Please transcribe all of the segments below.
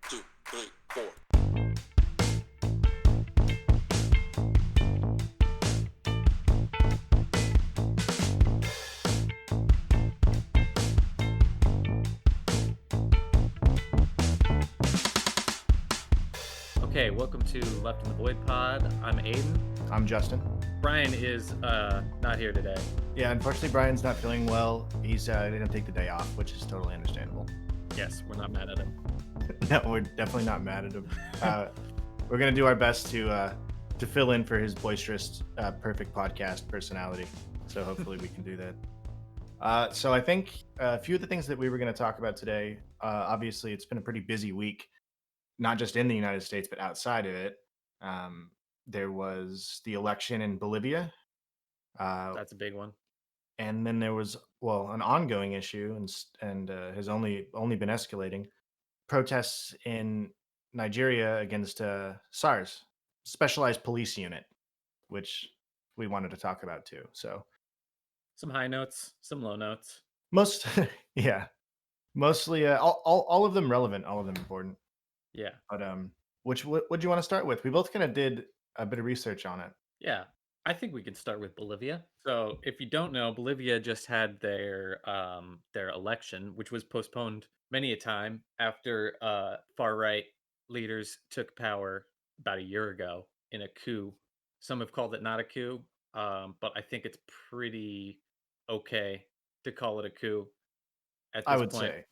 two, three, four. Okay, welcome to Left in the Void Pod. I'm Aiden. I'm Justin. Brian is not here today. Yeah, unfortunately, Brian's not feeling well. He didn't take the day off, which is totally understandable. Yes, we're not mad at him. No, we're definitely not mad at him. We're gonna do our best to fill in for his boisterous, perfect podcast personality. So hopefully we can do that. So I think a few of the things that we were going to talk about today. Obviously, it's been a pretty busy week, not just in the United States but outside of it. There was the election in Bolivia. That's a big one. And then there was an ongoing issue, and has only been escalating. Protests in Nigeria against SARS, Specialized Police Unit, which we wanted to talk about too. So Some high notes, some low notes. most, yeah, mostly all of them relevant, all of them important. Yeah. But what do you want to start with? We both kind of did a bit of research on it. Yeah. I think we can start with Bolivia. So, if you don't know, Bolivia just had their election, which was postponed many a time after far right leaders took power about a year ago in a coup. Some have called it not a coup, but I think it's pretty okay to call it a coup at I this would point. say.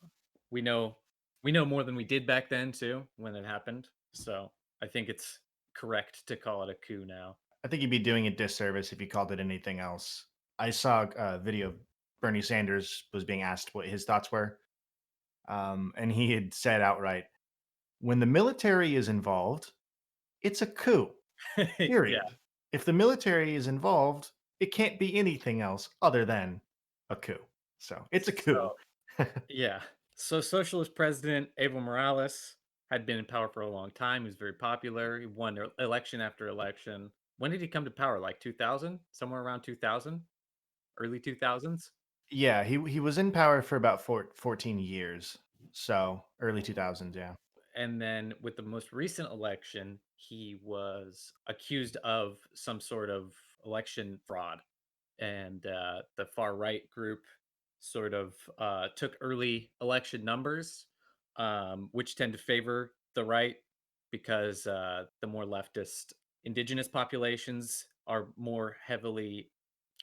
We know we know more than we did back then too when it happened. So, I think it's correct to call it a coup now. I think you'd be doing a disservice if you called it anything else. I saw a video of Bernie Sanders was being asked what his thoughts were. And he had said outright, when the military is involved, it's a coup, Yeah. period. If the military is involved, it can't be anything else other than a coup. So it's a coup. So, yeah. So Socialist President Evo Morales had been in power for a long time. He was very popular. He won election after election. When did he come to power? Like 2000? Somewhere around 2000? Early 2000s? Yeah, he was in power for about 14 years. So early 2000s, yeah. And then with the most recent election, he was accused of some sort of election fraud. And the far right group sort of took early election numbers, which tend to favor the right because the more leftist indigenous populations are more heavily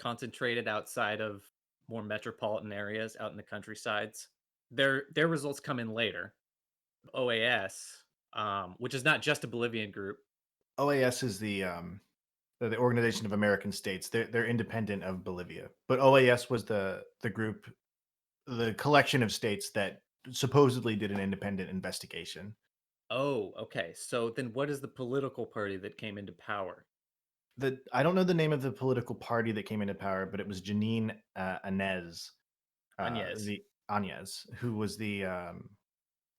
concentrated outside of more metropolitan areas out in the countrysides. Their results come in later. OAS, which is not just a Bolivian group. OAS is the Organization of American States. They're independent of Bolivia, but OAS was the group, the collection of states that supposedly did an independent investigation. Oh, okay. So then what is the political party that came into power? I don't know the name of the political party that came into power, but it was Janine Anez, Agnes. the Anez, who was the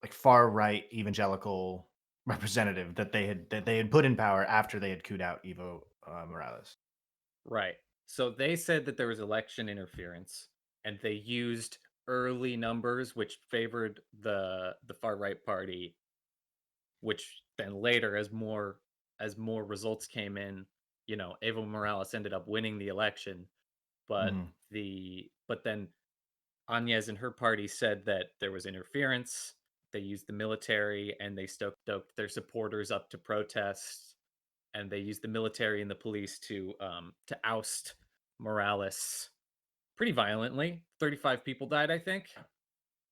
like far right evangelical representative that they had put in power after they had couped out Evo Morales. Right. So they said that there was election interference and they used early numbers which favored the far right party, which then later as more results came in, Evo Morales ended up winning the election, but Mhm. then Agnes and her party said that there was interference. They used the military and they stoked their supporters up to protest, and they used the military and the police to oust Morales pretty violently. 35 people died, I think.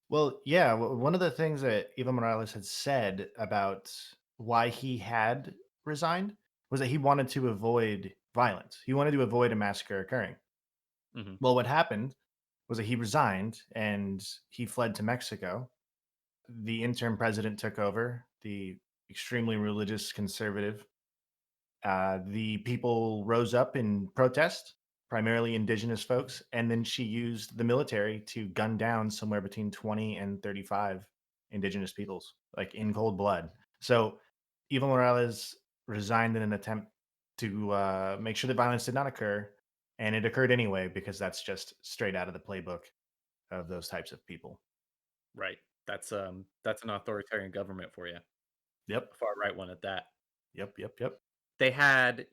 Well, yeah. One of the things that Evo Morales had said about why he had resigned was that he wanted to avoid violence. He wanted to avoid a massacre occurring. Hmm. Well, what happened was that he resigned and he fled to Mexico. The interim president took over, the extremely religious conservative. The people rose up in protest, primarily indigenous folks, and then she used the military to gun down somewhere between 20 and 35 indigenous peoples, like in cold blood. So Evo Morales resigned in an attempt to make sure that violence did not occur, and it occurred anyway because that's just straight out of the playbook of those types of people. Right. that's an authoritarian government for you, Yep. a far right one at that. Yep. Yep. Yep. They had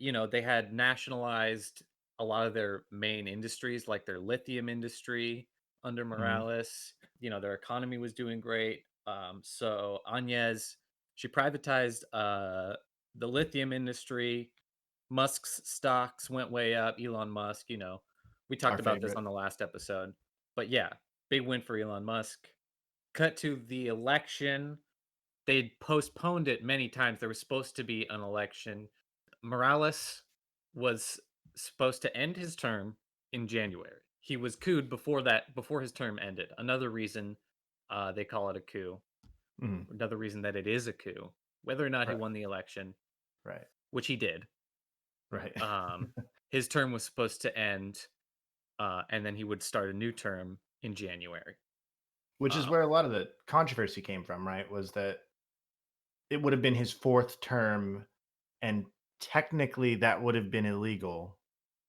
nationalized a lot of their main industries, like their lithium industry under Mhm. Morales. Their economy was doing great. So Agnes, she privatized the lithium industry. Musk's stocks went way up. Elon Musk, we Our talked about this favorite. on the last episode. But yeah, big win for Elon Musk. Cut to the election. They'd postponed it many times. There was supposed to be an election. Morales was supposed to end his term in January. He was couped before his term ended. Another reason they call it a coup. Mhm. Another reason that it is a coup. Whether or not he Right. won the election, Right. which he did, Right. um, his term was supposed to end, and then he would start a new term in January. Which is Um, where a lot of the controversy came from, right? Was that it would have been his 4th term, and technically that would have been illegal.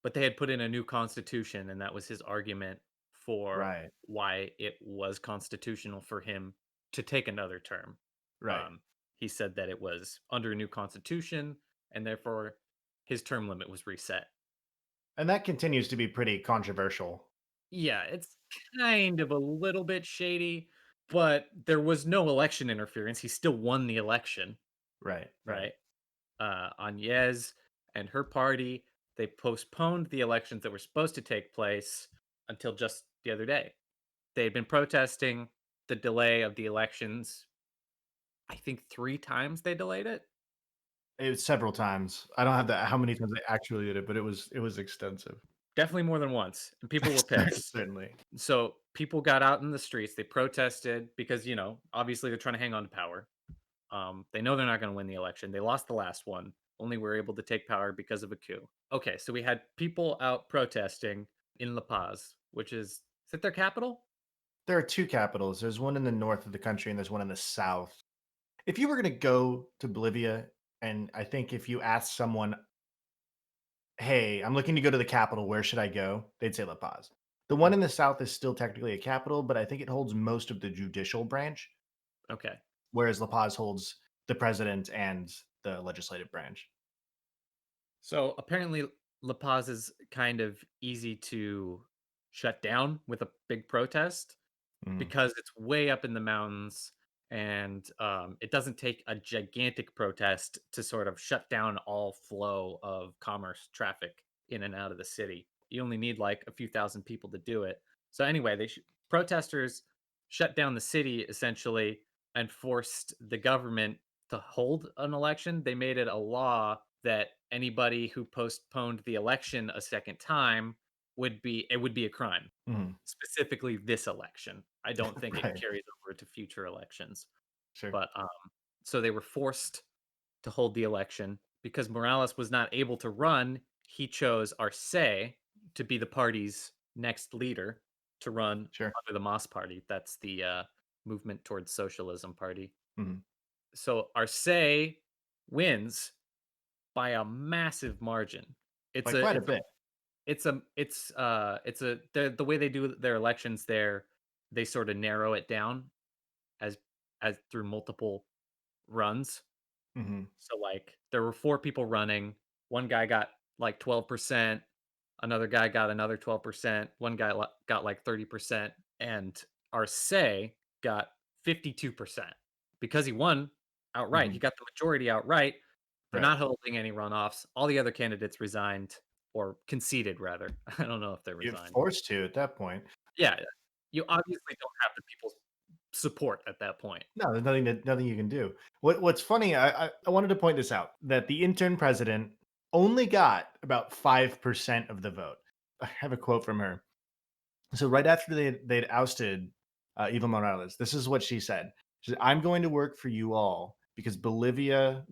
But they had put in a new constitution, and that was his argument for Right. why it was constitutional for him to take another term. Right. Um, he said that it was under a new constitution, and therefore his term limit was reset. And that continues to be pretty controversial. Yeah, it's kind of a little bit shady, but there was no election interference. He still won the election, Right. Right. right? Agnes and her party, they postponed the elections that were supposed to take place until just the other day. They had been protesting the delay of the elections. I think 3 times they delayed it. It was several times. I don't have that how many times they actually did it, but it was extensive. Definitely more than once. And people were pissed. Certainly. So people got out in the streets. They protested because, obviously they're trying to hang on to power. They know they're not going to win the election. They lost the last one. Only were able to take power because of a coup. Okay, so we had people out protesting in La Paz, which is it their capital? There are 2 capitals. There's one in the north of the country and there's one in the south. If you were gonna go to Bolivia, and I think if you ask someone, "Hey, I'm looking to go to the capital, where should I go?" They'd say La Paz. The one Mm, in the south is still technically a capital, but I think it holds most of the judicial branch, okay. whereas La Paz holds the president and the legislative branch. So apparently La Paz is kind of easy to shut down with a big protest Mm, because it's way up in the mountains and it doesn't take a gigantic protest to sort of shut down all flow of commerce traffic in and out of the city. You only need like a few thousand people to do it. So anyway, protesters shut down the city essentially and forced the government to hold an election. They made it a law that anybody who postponed the election a second time would be a crime, mhm. specifically this election. I don't think it Right, carries over to future elections. sure, But so they were forced to hold the election because Morales was not able to run. He chose Arce to be the party's next leader to run sure, under the Mas Party. That's the movement towards socialism party. mhm. So Arce wins by a massive margin. It's By a quite a it's a bit. it's a the way they do their elections there, they sort of narrow it down as as through multiple runs. Mhm, So like there were 4 people running. One guy got like 12%, another guy got another 12%, one guy got like 30%, and Arce got 52%. Because he won outright. He mhm. got the majority outright. They're Right. not holding any runoffs. All the other candidates resigned or conceded rather. I don't know if they You're resigned. forced to at that point. Yeah, you obviously don't have the people's support at that point. No, there's nothing you can do. What's funny, I wanted to point this out, that the intern president only got about 5% of the vote. I have a quote from her. So right after they'd ousted Evo Morales, this is what she said. She said, "I'm going to work for you all because the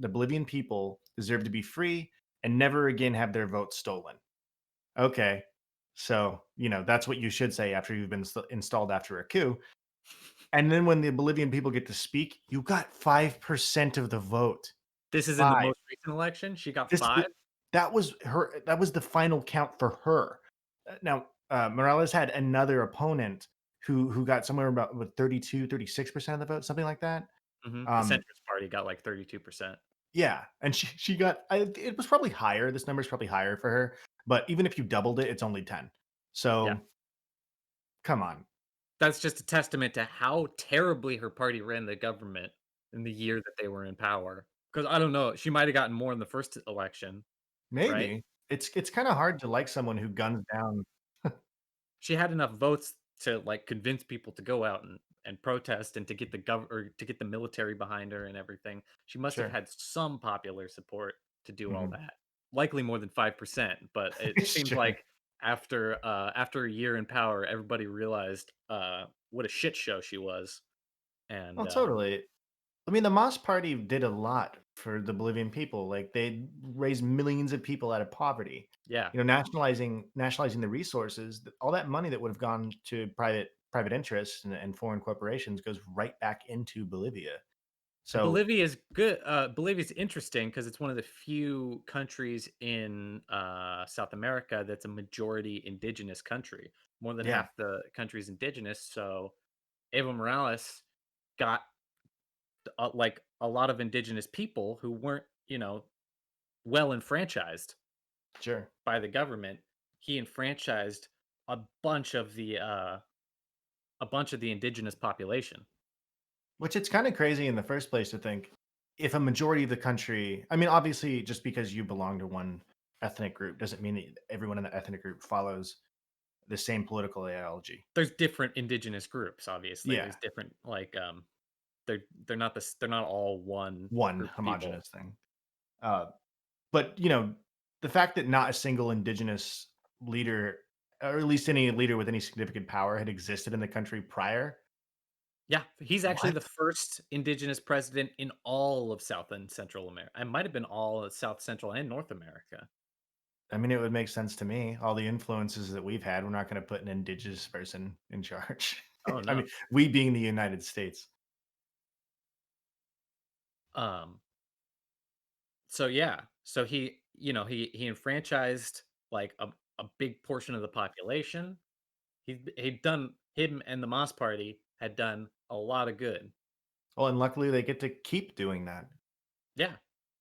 Bolivian people deserve to be free and never again have their votes stolen." Okay, so that's what you should say after you've been installed after a coup. And then when the Bolivian people get to speak, you got 5% of the vote. This is in the 5. most recent election. She got This th 5. that was the final count for her. Now, Morales had another opponent who got somewhere about what 32, 36% of the vote, something like that. The Um, centrist party got like 32%. yeah, and she got it was probably higher. This number is probably higher for her, but even if you doubled it, it's only 10. Yeah. So come on, That's just a testament to how terribly her party ran the government in the year that they were in power. Because I don't know, she might have gotten more in the first election, right? maybe it's kind of hard to like someone who guns down. She had enough votes to, like, convince people to go out and protest and to get or to get the military behind her and everything. She must have Sure, had some popular support to do all hmm that. Likely more than 5%, but it seems sure. like after a year in power, everybody realized, what a shit show she was, and, Well, totally. I mean, the Moss Party did a lot for the Bolivian people. Like they raised millions of people out of poverty. yeah. You know, nationalizing the resources, all that money that would have gone to private interests and foreign corporations goes right back into Bolivia. And So Bolivia's interesting because it's one of the few countries in, South America that's a majority indigenous country. More than yeah, half the country's indigenous, so Evo Morales got, like, a lot of indigenous people who weren't, well enfranchised sure. by the government. He enfranchised a bunch of the indigenous population. Which it's kind of crazy in the first place to think if a majority of the country, I mean, obviously, just because you belong to one ethnic group doesn't mean that everyone in the ethnic group follows the same political ideology. There's different indigenous groups, obviously. Yeah, There's different, like, they're not all one one group of people. homogenous thing. Uh, but you know, the fact that not a single indigenous leader, or at least any leader with any significant power, had existed in the country prior. Yeah, he's actually What? the first indigenous president in all of South and Central America. It might have been all of South, Central, and North America. I mean, it would make sense to me. All the influences that we've had, we're not going to put an indigenous person in charge. Oh, I no. mean, we being the United States. Um, so yeah. So he enfranchised, like, a big portion of the population. He'd done him and the Moss Party had done a lot of good. Well, and luckily they get to keep doing that Yeah,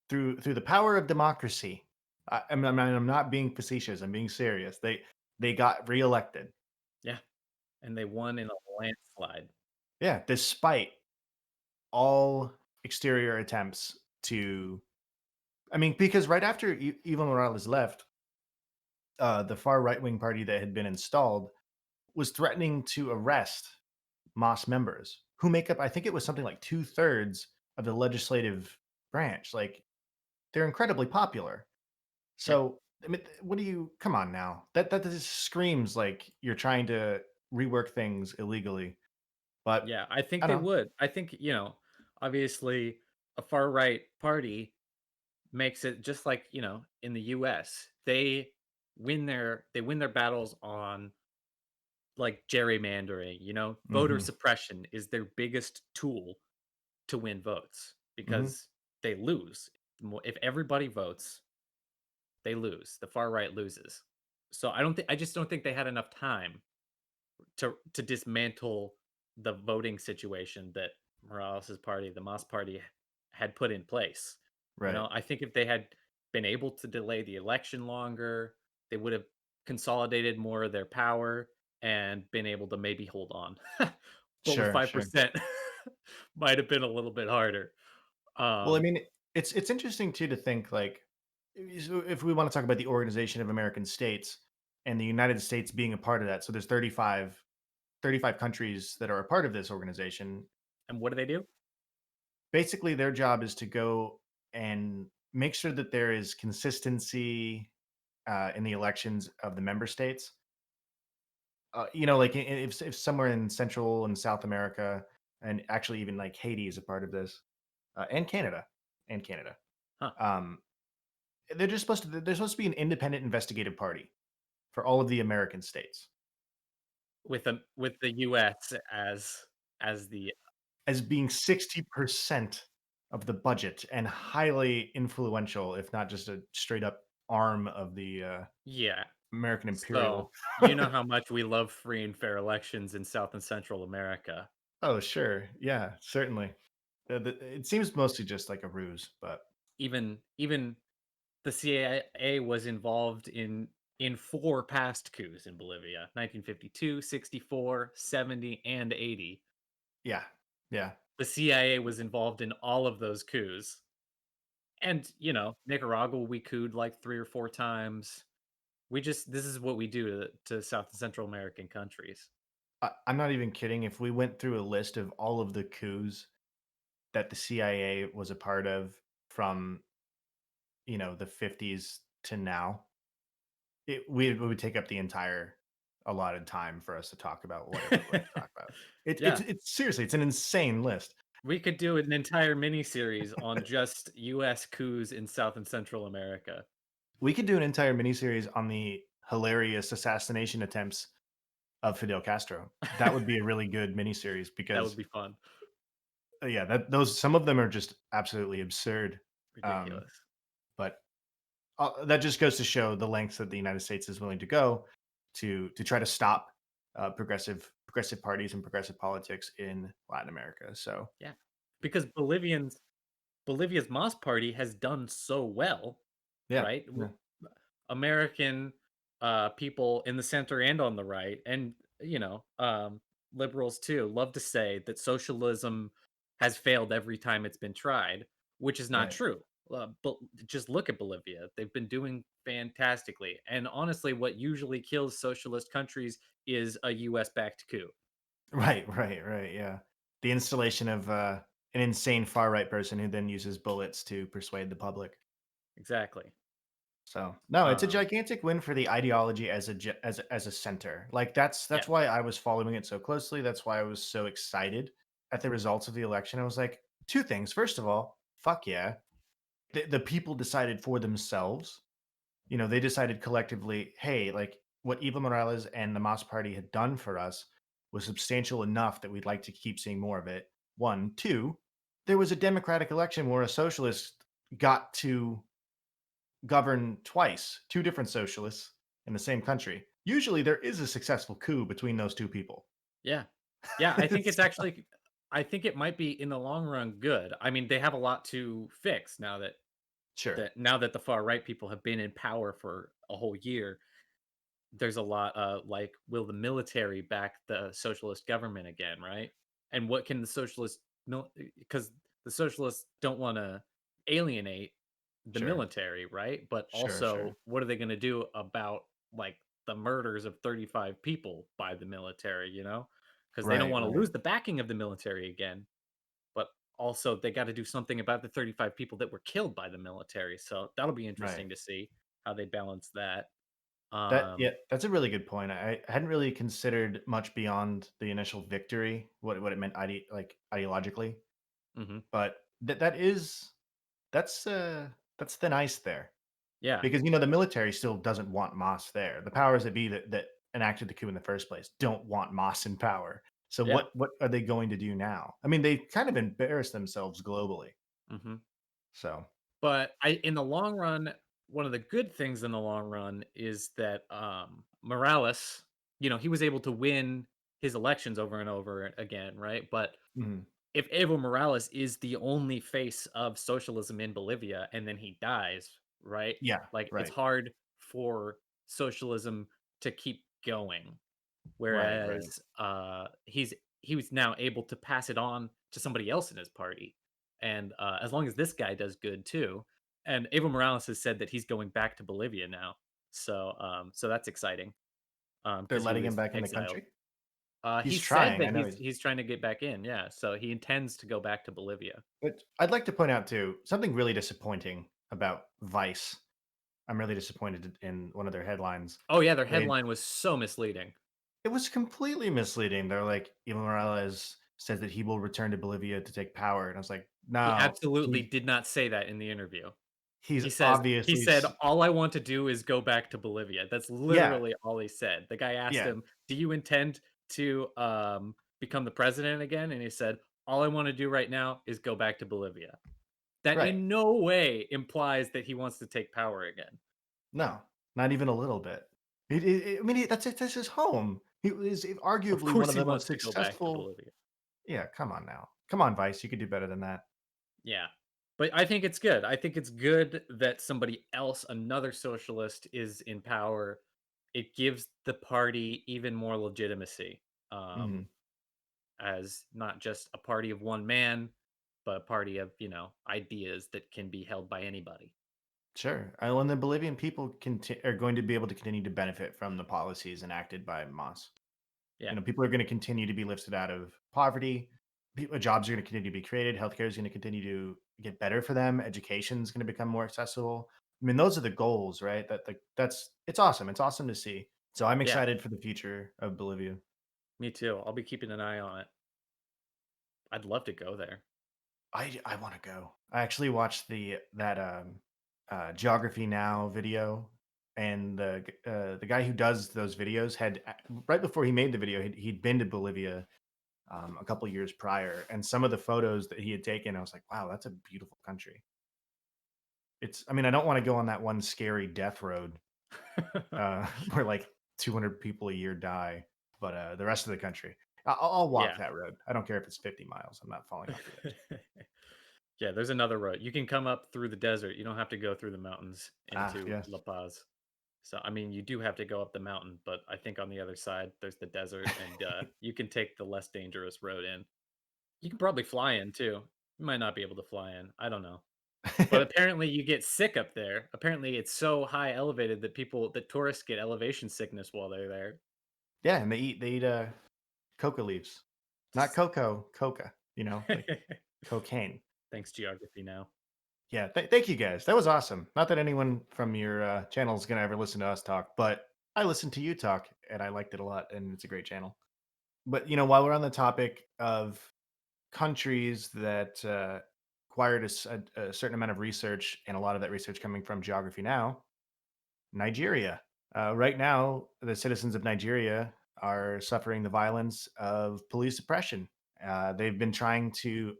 through the power of democracy. I'm not being facetious. I'm being serious. They got reelected. yeah, and they won in a landslide. Yeah, despite all exterior attempts to. I mean, because right after Evo Morales left, the far right wing party that had been installed was threatening to arrest Moss members who make up, I think it was something like 2/3 of the legislative branch. Like they're incredibly popular. Yeah, So, I mean, what do you come on now? That just screams like you're trying to rework things illegally. But yeah, I think I they don't know. would. I think, obviously, a far right party makes it just like, in the US. They win their battles on, like, gerrymandering, voter Mhm. suppression is their biggest tool to win votes Mhm. because they lose. If everybody votes, they lose. The far right loses. So I just don't think they had enough time to dismantle the voting situation that Morales's party, the Mas party, had put in place. Right. I think if they had been able to delay the election longer, they would have consolidated more of their power and been able to maybe hold on. But with Sure, sure. 5% might have been a little bit harder. Well, I Um, mean, it's interesting too to think like so if we want to talk about the Organization of American States and the United States being a part of that. So there's 35 countries that are a part of this organization. and what do they do? Basically, their job is to go and make sure that there is consistency in the elections of the member states. You know, like if somewhere in Central and South America, and actually even like Haiti is a part of this, and Canada, and Canada, Huh? um, they're supposed to be an independent investigative party for all of the American states With the US as the as being 60% of the budget and highly influential, if not just a straight up arm of the yeah. American imperial. So, you know how much we love free and fair elections in South and Central America. Oh, sure. Yeah, certainly. It seems mostly just like a ruse, but Even the CIA was involved in 4 past coups in Bolivia: 1952, 64, 70, and 80. yeah. Yeah. The CIA was involved in all of those coups. And, Nicaragua, we couped like 3 or 4 times. This is what we do to South and Central American countries. I'm not even kidding. If we went through a list of all of the coups that the CIA was a part of from, the 50s to now, it would take up the entire allotted time for us to talk about whatever we want to talk about. Yeah, It's seriously, it's an insane list. we could do an entire mini series on just US coups in South and Central America. We could do an entire miniseries on the hilarious assassination attempts of Fidel Castro. That would be a really good miniseries That would because, be fun. yeah, that those some of them are just absolutely absurd. Um, Ridiculous. but that just goes to show the lengths that the United States is willing to go to try to stop progressive parties and progressive politics in Latin America. So Yeah. Because Bolivia's Mas Party has done so well, yeah, right? yeah, American people in the center and on the right, and liberals too, love to say that socialism has failed every time it's been tried, which is not right, true. But just look at Bolivia; they've been doing fantastically. And honestly, what usually kills socialist countries is a U.S. backed coup. right. Yeah, the installation of an insane far right person who then uses bullets to persuade the public. Exactly. So no, it's a Um, gigantic win for the ideology as as a center. Like yeah, that's why I was following it so closely. That's why I was so excited at the results of the election. I was like, two things. First of all, fuck yeah, the people decided for themselves. They decided collectively, hey, like what Evo Morales and the Mas Party had done for us was substantial enough that we'd like to keep seeing more of it. One, two, there was a democratic election where a socialist got to govern twice, two different socialists in the same country. Usually there is a successful coup between those two people. yeah, yeah. I think it might be in the long run good. I mean, they have a lot to fix now that Sure. the far right people have been in power for a whole year. There's a lot, like, will the military back the socialist government again, right? And what can the socialist because the socialists don't wanna alienate the Sure. military, right? But Sure. also, what are they gonna do about, like, the murders of 35 people by the military, you know? Because they don't Right, wanna right. lose the backing of the military again, but also they gotta do something about the 35 people that were killed by the military, so that'll be Right. interesting to see how they balance that. Yeah, Um that's a really good point. I hadn't really considered much beyond the initial victory, what it meant ideologically, mhm. but that's that's thin ice there. Yeah, Because the military still doesn't want Moss there. The powers that be that enacted the coup in the first place don't want Moss in power. So yeah, what are they going to do now? I mean, they kind of embarrass themselves globally. mhm. So But I in the long run, one of the good things in the long run is that, Morales, he was able to win his elections over and over again, right? But mhm. if Evo Morales is the only face of socialism in Bolivia and then he dies, right? Yeah, Like, it's right, hard for socialism to keep going. right. Whereas, he was now able to pass it on to somebody else in his party, and, as long as this guy does good too, and Evo Morales has said that he's going back to Bolivia now, so that's exciting, They're because he letting him was back in the exiled. country? He He's said trying. that I know he's he's trying to get back in, yeah, so he intends to go back to Bolivia. but I'd like to point out too, something really disappointing about Vice. I'm really disappointed in one of their headlines. Oh, yeah, their They headline was so misleading. It was completely misleading. They're like, Evo Morales says that he will return to Bolivia to take power. And I was like, He no, absolutely did not say that in the interview. he's He obviously, said, "All I want to do is go back to Bolivia." That's yeah, literally all he said. The guy asked yeah, him, "Do you intend to, become the president again?" And he said, "All I wanna do right now is go back to Bolivia." That right. in no way implies that he wants to take power again. No, not even a little bit. I mean, that's it. That's his home. He was Of arguably one course of he the wants most to go back to successful. Bolivia. Yeah, come on now. Come on, Vice. You could do better than that. Yeah. But I think it's good. I think it's good that somebody else, another socialist, is in power. It gives the party even more legitimacy, um, Mhm. as not just a party of one man, but a party of, ideas that can be held by anybody. Sure. Well, and the Bolivian people are going to be able to continue to benefit from the policies enacted by Moss. Yeah. People are going to continue to be lifted out of poverty. Jobs are going to continue to be created. Healthcare is going to continue to get better for them. Education is going to become more accessible. I mean, those are the goals, right? That's it's awesome. It's awesome to see. So I'm Yeah. excited for the future of Bolivia. Me too. I'll be keeping an eye on it. I'd love to go there. I want to go. I actually watched Geography Now video, and the guy who does those videos right before he made the video, he'd been to Bolivia a couple years prior, and some of the photos that he had taken, I was like, wow, that's a beautiful country. I mean, I don't want to go on that one scary death road where like 200 people a year die, but the rest of the country, I'll walk Yeah. that road. I don't care if it's 50 miles. I'm not falling off the edge. Yeah, there's another road. You can come up through the desert. You don't have to go through the mountains Ah, into yes. La Paz. So, I mean, you do have to go up the mountain, but I think on the other side there's the desert, and you can take the less dangerous road in. You can probably fly in too. You might not be able to fly in. I don't know. But apparently you get sick up there. Apparently it's so high elevated that tourists get elevation sickness while they're there. Yeah, and they eat coca leaves. Not cocoa, coca, like cocaine. Thanks, geography now. Yeah, thank you guys. That was awesome. Not that anyone from your channel is gonna ever listen to us talk, but I listened to you talk and I liked it a lot, and it's a great channel. But while we're on the topic of countries that acquired a certain amount of research, and a lot of that research coming from Geography Now, Nigeria. Right now, the citizens of Nigeria are suffering the violence of police suppression. They've been trying to.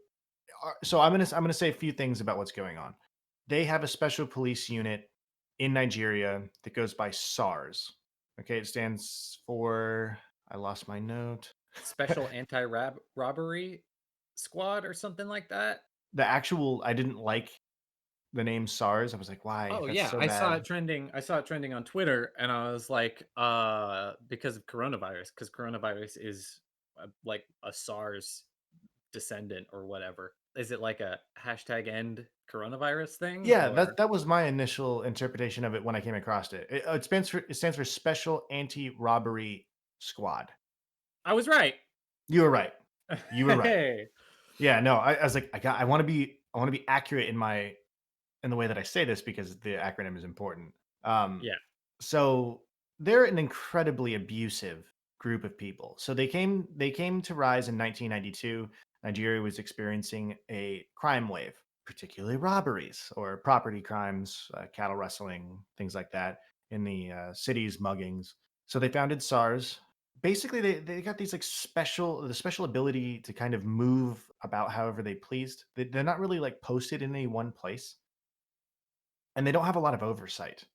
So I'm gonna say a few things about what's going on. They have a special police unit in Nigeria that goes by SARS. Okay, it stands for. I lost my note. Special anti-robbery squad or something like that. I didn't like the name SARS. I was like, why? Oh That's yeah, so I saw bad. it trending. I saw it trending on Twitter, and I was like, because of coronavirus, because coronavirus is like a SARS descendant or whatever. Is it like a hashtag end coronavirus thing, Yeah, or that was my initial interpretation of it when I came across it. It stands for Special Anti-Robbery Squad. I was right. You were right. You were right. Hey, Yeah, no, I was like, I want to be accurate in the way that I say this because the acronym is important. Um, yeah, so they're an incredibly abusive group of people. So they came to rise in 1992. Nigeria was experiencing a crime wave, particularly robberies or property crimes, cattle rustling, things like that in the cities, muggings. So they founded SARS. Basically, they got these like special ability to kind of move about however they pleased. They're not really like posted in any one place, and they don't have a lot of oversight,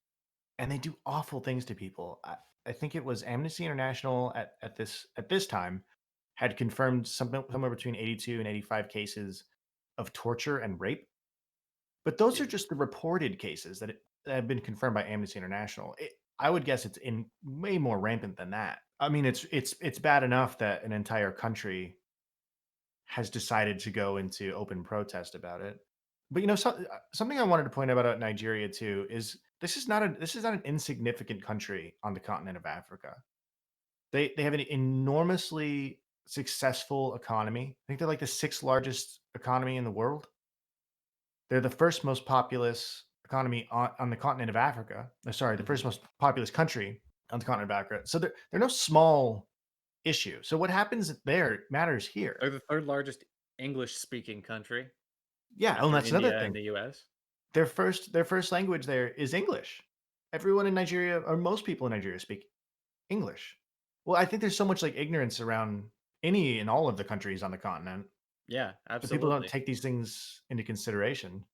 and they do awful things to people. I think it was Amnesty International at this time had confirmed somewhere between 82 and 85 cases of torture and rape. But those are Jesus. just the reported cases that have been confirmed by Amnesty International. I would guess it's in way more rampant than that. I mean, it's bad enough that an entire country has decided to go into open protest about it. But something I wanted to point out about Nigeria too is this is not an insignificant country on the continent of Africa. They have an enormously successful economy. I think they're like the sixth largest economy in the world. They're the first most populous economy on the continent of Africa. Sorry, the first Mhm. most populous country on the continent of Africa. So they're no small issue. So what happens there matters here. They're the third largest English speaking country Yeah, oh, and after that's another India and thing. the US. Their first language there is English. Everyone in Nigeria, or most people in Nigeria, speak English. Well, I think there's so much like ignorance around any and all of the countries on the continent Yeah, that people don't absolutely. take these things into consideration.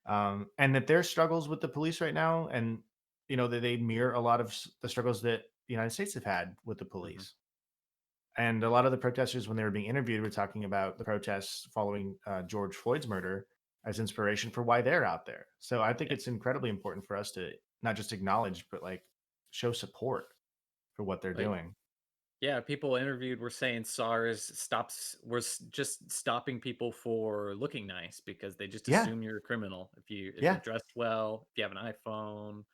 And that their struggles with the police right now, and they mirror a lot of the struggles that the United States have had with the Mhm. police. And a lot of the protesters, when they were being interviewed, were talking about the protests following George Floyd's murder as inspiration for why they're out there. So I think Yeah. it's incredibly important for us to not just acknowledge, but like show support for what they're Like, doing. yeah, people interviewed were saying SARS just stopping people for looking nice because they just Yeah, assume you're a criminal if you're yeah. dressed well, if you have an iPhone,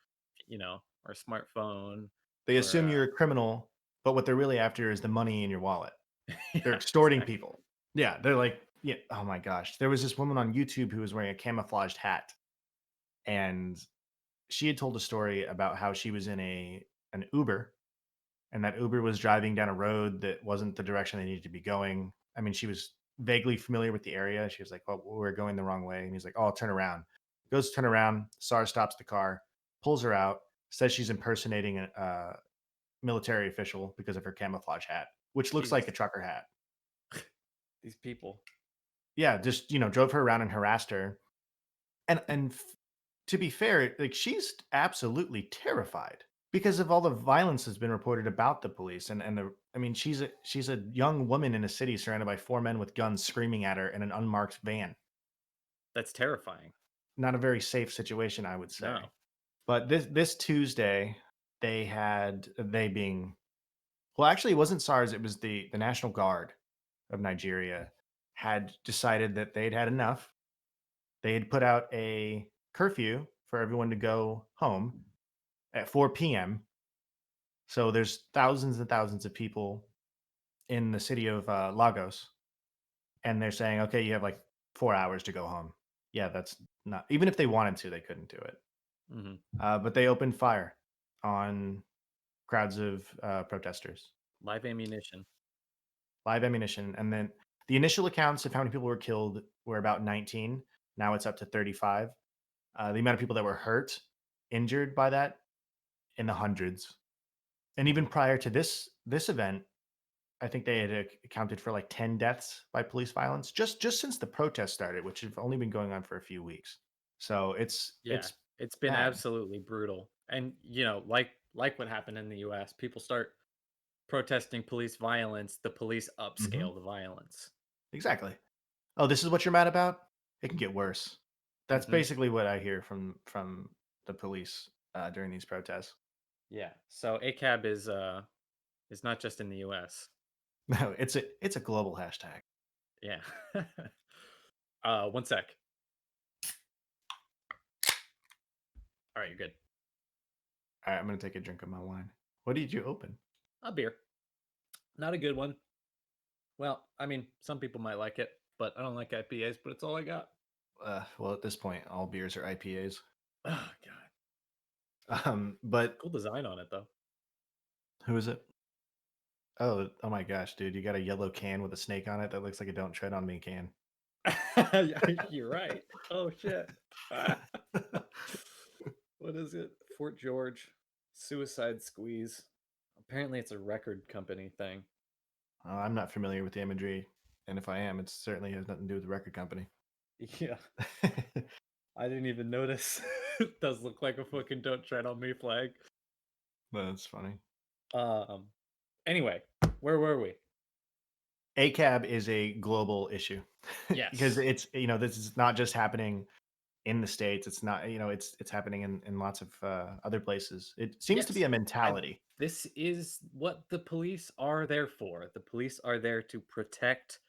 or a smartphone, They or assume you're a criminal, but what they're really after is the money in your wallet. They're yeah, extorting exactly. people. Yeah, they're like, yeah. Oh my gosh, there was this woman on YouTube who was wearing a camouflaged hat, and she had told a story about how she was in a an Uber, and that Uber was driving down a road that wasn't the direction they needed to be going. I mean, she was vaguely familiar with the area. She was like, "Well, we're going the wrong way," and he's like, "Oh, I'll turn around." Goes to turn around. SAR stops the car, pulls her out, says she's impersonating a military official because of her camouflage hat, which looks like Jesus, a trucker hat. these people. Yeah, just drove her around and harassed her. And to be fair, like she's absolutely terrified because of all the violence that's been reported about the police and the I mean, she's a young woman in a city surrounded by four men with guns screaming at her in an unmarked van. That's terrifying. Not a very safe situation, I would say. No. But this Tuesday, they being well, actually, it wasn't SARS. It was the National Guard of Nigeria had decided that they'd had enough. They had put out a curfew for everyone to go home at 4 p.m. So there's thousands and thousands of people in the city of Lagos, and they're saying, okay, you have like 4 hours to go home. Yeah, that's not even if they wanted to, they couldn't do it. Mhm. But they opened fire on crowds of protesters, Live ammunition. live ammunition, and then the initial accounts of how many people were killed were about 19. Now it's up to 35. The amount of people that were hurt, injured by that, in the hundreds. And even prior to this event, I think they had accounted for like 10 deaths by police violence just since the protest started, which have only been going on for a few weeks. So Yeah, it's it's been bad. absolutely brutal. And, like what happened in the US, people start protesting police violence, the police Mhm. upscale the violence. Exactly. "Oh, this is what you're mad about? It can get worse." That's Mhm. basically what I hear from the police, during these protests. Yeah. So ACAB is not just in the US. No, it's a global hashtag. Yeah. One sec. All right, you're good. Alright, I'm gonna take a drink of my wine. What did you open? A beer. Not a good one. Well, I mean, some people might like it, but I don't like IPAs, but it's all I got. Well, at this point, all beers are IPAs. Oh god. But Cool design on it though. who is it? Oh my gosh, dude, you got a yellow can with a snake on it that looks like a "Don't Tread on Me" can. You're right. Oh shit. What is it? Fort George Suicide Squeeze. Apparently it's a record company thing. I'm not familiar with the imagery, and if I am, it certainly has nothing to do with the record company. Yeah. I didn't even notice. It does look like a fucking "Don't Tread on Me" flag. That's funny. Um anyway, where were we? ACAB is a global issue because Yes. this is not just happening in the States. It's not, it's happening in lots of other places. It seems to be Yes. a And mentality. this is what the police are there for. The police are there to protect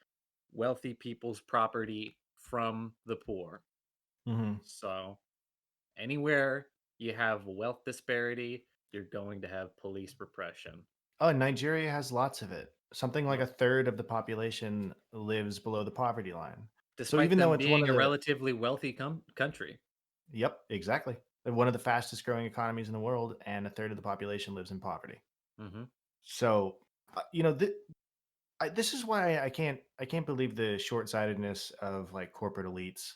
wealthy people's property from the poor. Mhm. So, anywhere you have wealth disparity, you're going to have police repression. Oh, and Nigeria has lots of it. Something like Yep. a third of the population lives below the poverty line. So Despite even though them it's one being of a the relatively wealthy country. Yep, exactly. They're one of the fastest growing economies in the world, and a third of the population lives in poverty. Mhm. So, this is why I can't believe the short sightedness of like corporate elites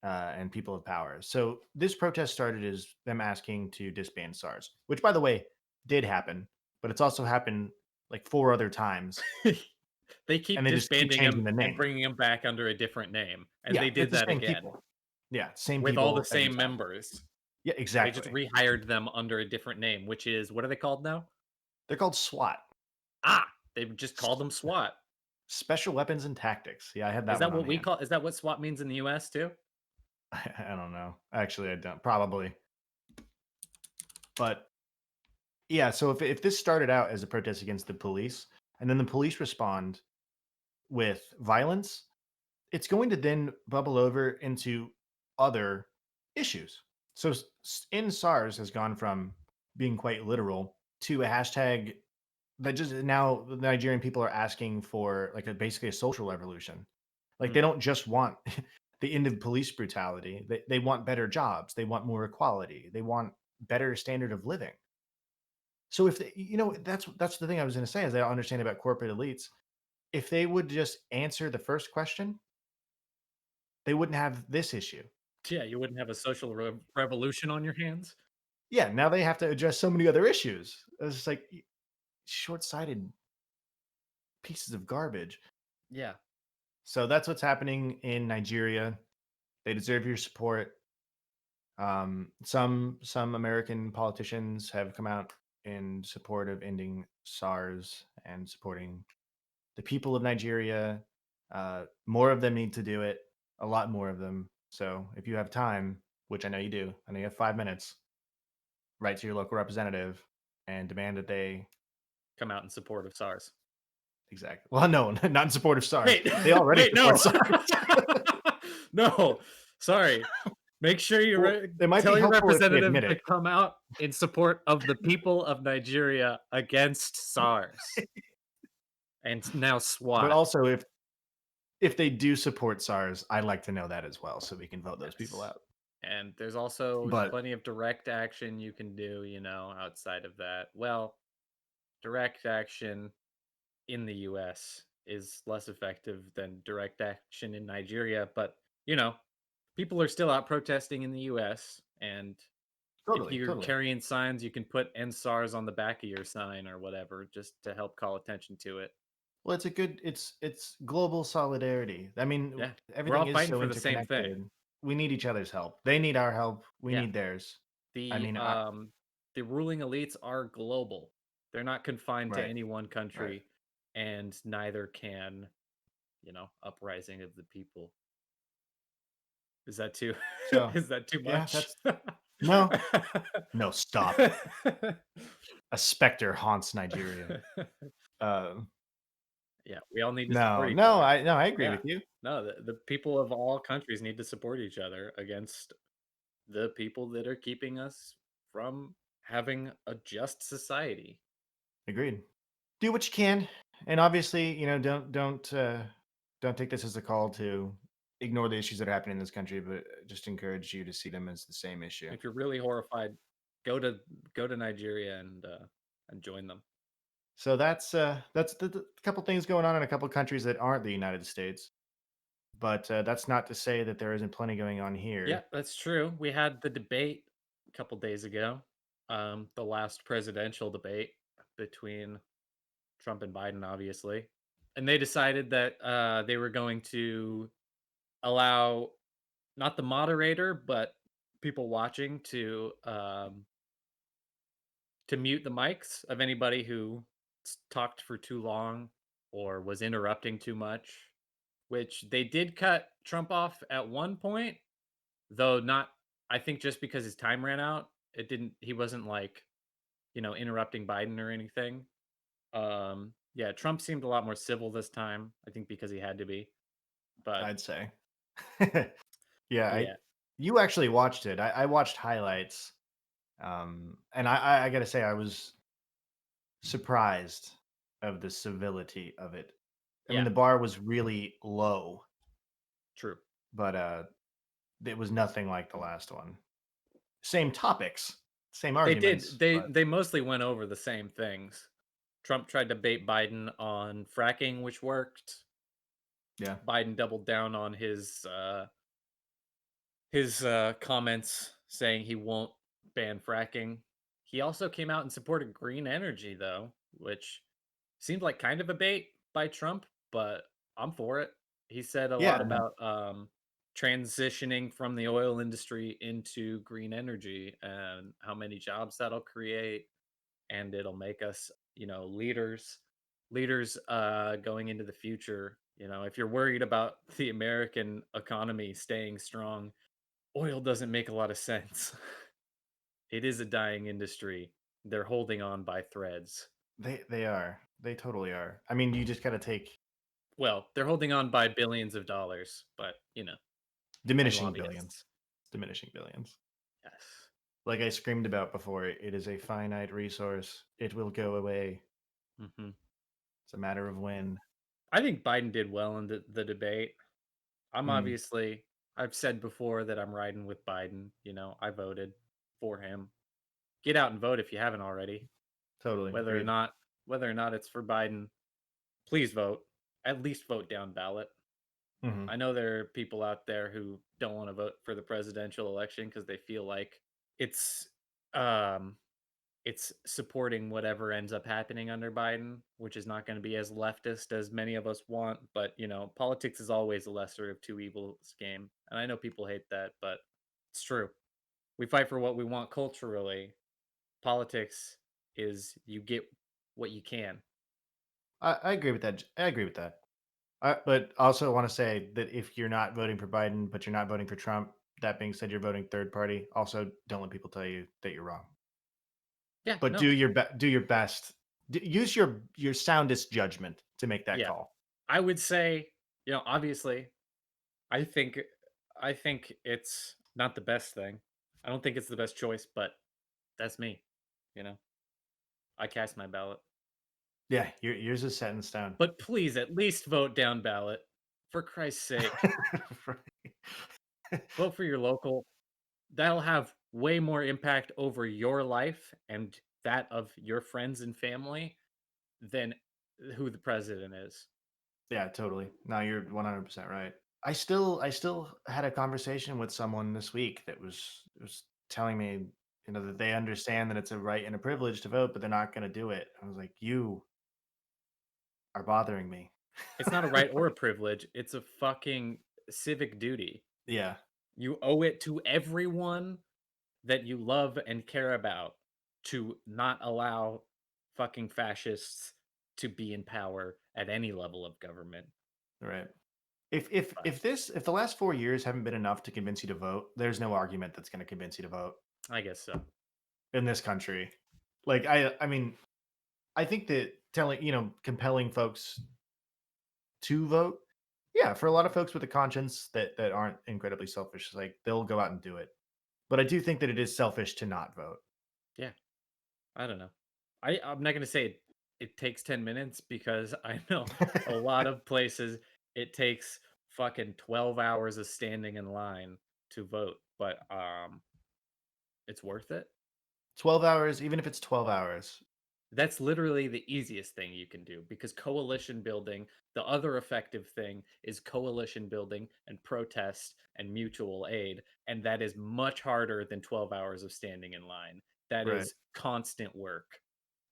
and people of power. So this protest started as them asking to disband SARS, which, by the way, did happen, but it's also happened like four other times, They and keep they just keep disbanding changing him the and name. bringing him back under a different name, and Yeah, they it's did the that same again people. Yeah, same with all the people every same time. members. Yeah, They just exactly. rehired them under a different name, which is what are they called now? They're called SWAT. Ah, they've just called S- them SWAT. Special Weapons and Tactics. Yeah, I had Is that that one on what we hand. call? Is that what SWAT means in the U.S. too? I don't know. Actually, I don't. Probably. But yeah, so if this started out as a protest against the police, and then the police respond with violence, it's going to then bubble over into other issues. So in SARS has gone from being quite literal to a hashtag that just now the Nigerian people are asking for like basically a social revolution. Like they Hmm. don't just want the end of police brutality. They want better jobs. They want more equality. They want better standard of living. So if they, that's the thing I was going to say is I don't understand about corporate elites. If they would just answer the first question, they wouldn't have this issue. Yeah, you wouldn't have a social revolution on your hands. Yeah, now they have to address so many other issues. It's just like short-sighted pieces of garbage. Yeah, So that's what's happening in Nigeria. They deserve your support. Some American politicians have come out in support of ending SARS and supporting the people of Nigeria. More of them need to do it. A lot more of them. So if you have time, which I know you do, I know you have 5 minutes, write to your local representative and demand that they come out in support of SARS. exactly. Well, no, not in support of SARS. Wait, They already wait, support no, SARS. no. Sorry. Make sure you Well, it might be tell your helpful if they representative admit to it. come out in support of the people of Nigeria against SARS and now But SWAT. also, if they do support SARS, I'd like to know that as well, so we can vote those people Yes. out. And there's also But plenty of direct action you can do, outside of that. Well, direct action in the US is less effective than direct action in Nigeria, but you know, people are still out protesting in the US, and if totally, you're totally. carrying signs, you can put "End SARS" on the back of your sign or whatever just to help call attention to it. Well, it's global solidarity. I mean, Yeah. We're everything all is fighting so for the same thing. interconnected. We need each other's help. They need our help. We Yeah. need theirs. I The mean, um the ruling elites are global. They're not confined to right, any one right. country, and neither can, uprising of the people. Is that too So, is that too yeah, much? that's no, no, stop. A specter haunts Nigeria. Um, Yeah, we all need to support no, each other. no, I agree Yeah. with you. No, the people of all countries need to support each other against the people that are keeping us from having a just society. Agreed. Do what you can, and obviously, don't take this as a call to ignore the issues that are happening in this country, but just encourage you to see them as the same issue. If you're really horrified, go to go to Nigeria and join them. So that's the couple things going on in a couple countries that aren't the United States. But that's not to say that there isn't plenty going on Yeah, here. that's true. We had the debate a couple days ago, the last presidential debate between Trump and Biden, obviously, and they decided that they were going to allow not the moderator, but people watching to mute the mics of anybody who talked for too long or was interrupting too much. Which they did cut Trump off at one point, though not. I think just because his time ran out, it didn't. He wasn't like interrupting Biden or anything. Yeah, Trump seemed a lot more civil this time. I think because he had to be. But I'd say. Yeah, I yeah, you actually watched it. I watched highlights, and I got to say I was surprised of the civility of it. I mean, yeah, the bar was really low, true. but it was nothing like the last one. Same topics, same They did. arguments, They but they mostly went over the same things. Trump tried to bait Biden on fracking, which worked. yeah, Biden doubled down on his comments saying he won't ban fracking. He also came out and supported green energy, though, which seemed like kind of a bait by Trump, but I'm for it. He said a lot yeah, no, about transitioning from the oil industry into green energy and how many jobs that'll create, and it'll make us, leaders going into the future. If you're worried about the American economy staying strong, oil doesn't make a lot of sense. It is a dying industry. They're holding on by threads. They are. They totally are. I mean, you just got to take Well, they're holding on by billions of dollars, but and diminishing billions, lobbyists. diminishing billions. Yes. Like I screamed about before, it is a finite resource. It will go away. Hmm. It's a matter of when. I think Biden did well in the debate. I'm Mm, obviously, I've said before that I'm riding with Biden. I voted for him. Get out and vote if you haven't already. totally Whether or agreed. not whether or not it's for Biden, please vote. At least vote down ballot. Hmm. I know there are people out there who don't want to vote for the presidential election because they feel like it's um it's supporting whatever ends up happening under Biden, which is not going to be as leftist as many of us want. But politics is always a lesser of two evils game, and I know people hate that, but it's true. We fight for what we want culturally. Politics is you get what you can. I agree with that. I agree with that. But also want to say that if you're not voting for Biden, but you're not voting for Trump, that being said, you're voting third party. Also, don't let people tell you that you're wrong. Yeah, But no, do your best. Use your soundest judgment to make that yeah. call. I would say, obviously, I think I think it's not the best thing. I don't think it's the best choice, but that's me. You know, I cast my ballot. Yeah, yours is set in stone. But please at least vote down ballot. For Christ's sake, Right. vote for your local. That'll have way more impact over your life and that of your friends and family than who the president is. Yeah, totally. No, you're 100% right. I still had a conversation with someone this week that was telling me, that they understand that it's a right and a privilege to vote, but they're not going to do it. I was like, you are bothering me. It's not a right or a privilege, it's a fucking civic duty. Yeah, You owe it to everyone that you love and care about to not allow fucking fascists to be in power at any level of government. right. If the last 4 years haven't been enough to convince you to vote, there's no argument that's going to convince you to vote I guess so. in this country. Like I mean, I think that compelling folks to vote, yeah, for a lot of folks with a conscience that aren't incredibly selfish, like they'll go out and do it. But I do think that it is selfish to not vote. Yeah, I don't know. I'm not gonna say it takes 10 minutes because I know a lot of places it takes fucking 12 hours of standing in line to vote, but it's worth it. 12 hours, even if it's 12 hours. That's literally the easiest thing you can do because coalition building, the other effective thing is coalition building and protest and mutual aid. And that is much harder than 12 hours of standing in line. That Right, is constant work.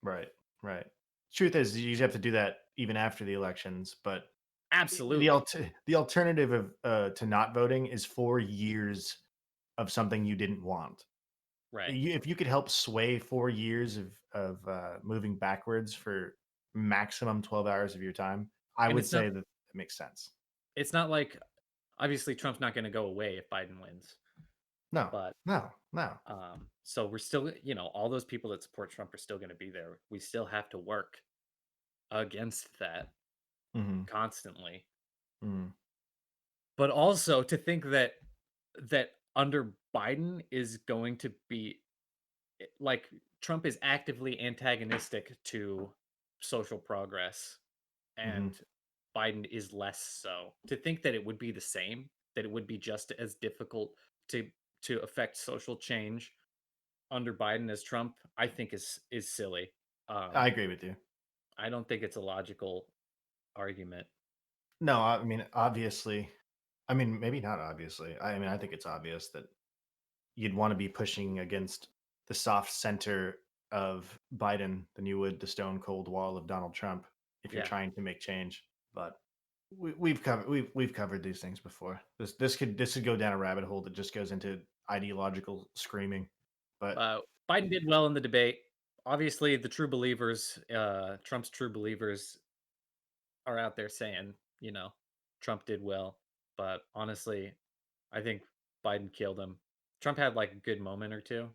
right, right. Truth is, you have to do that even after the elections. But Absolutely. the alternative of to not voting is 4 years of something you didn't want. Right. If you could help sway 4 years of moving backwards for maximum 12 hours of your time, I And would say that it makes sense. it's not like obviously Trump's not going to go away if Biden wins. No, But no, no. so we're still, all those people that support Trump are still going to be there. We still have to work against that Hmm. constantly. Hmm. But also to think that under Biden is going to be like Trump is actively antagonistic to social progress Hmm. and Biden is less so. To think that it would be the same, that it would be just as difficult to to affect social change under Biden as Trump, I think is silly. I Um agree with you. I don't think it's a logical argument. No, I mean, obviously, I mean, maybe not obviously. I mean, I think it's obvious that you'd want to be pushing against the soft center of Biden than you would the stone cold wall of Donald Trump if you're Yeah. trying to make change. But we've covered these things before. This could go down a rabbit hole that just goes into ideological screaming. But Biden did well in the debate. Obviously, the true believers, Trump's true believers, are out there saying, Trump did well. But honestly, I think Biden killed him. Trump had like a good moment or two